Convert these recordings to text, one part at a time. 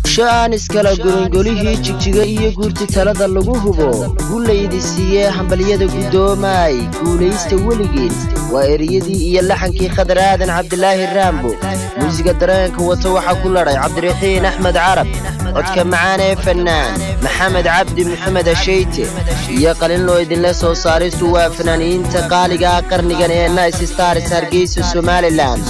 شان iskala gurungolihii jigjiga iyo guurti talada lagu hubo guuleeydi siiyay hambaliyada gudoomay guuleysta weligiin waa eriyadii iyo laxankii Khadraadan Cabdilaahi Raambo muusiga dareenka wata waxa ku laray Cabdiraxiin Axmed Carab codka macaan ee fanaan Maxamed Cabdi Maxamed Ashayte iyo qalin loo idin la soo saaristu waa fanaaniinta qaaliga qarnigan ee Nice Stars Hargeysa Somaliland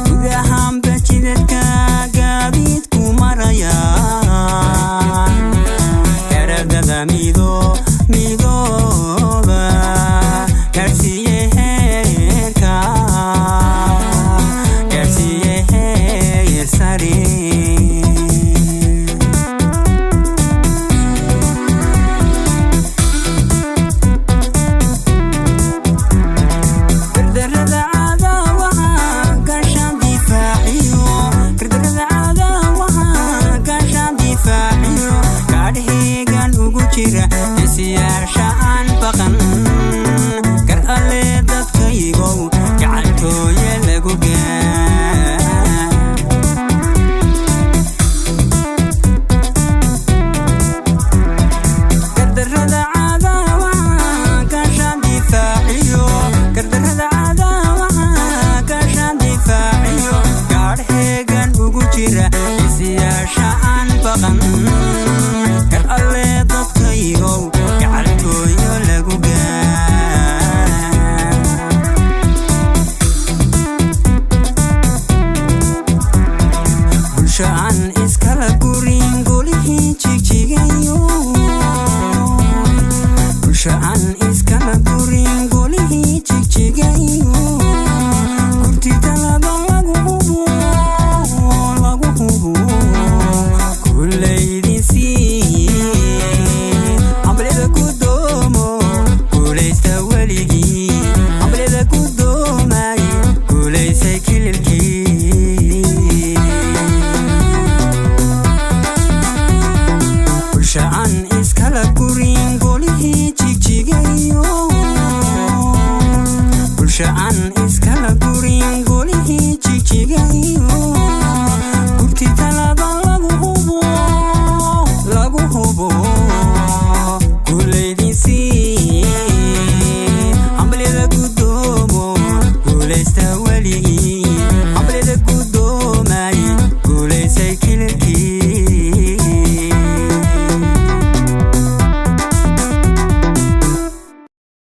Gudahan bajidadka gaadiidku maraya jira siyaasha aan baqan kar alle dadkaygo gacalkooyo lagu gaa bulshaan iskala gurin golihii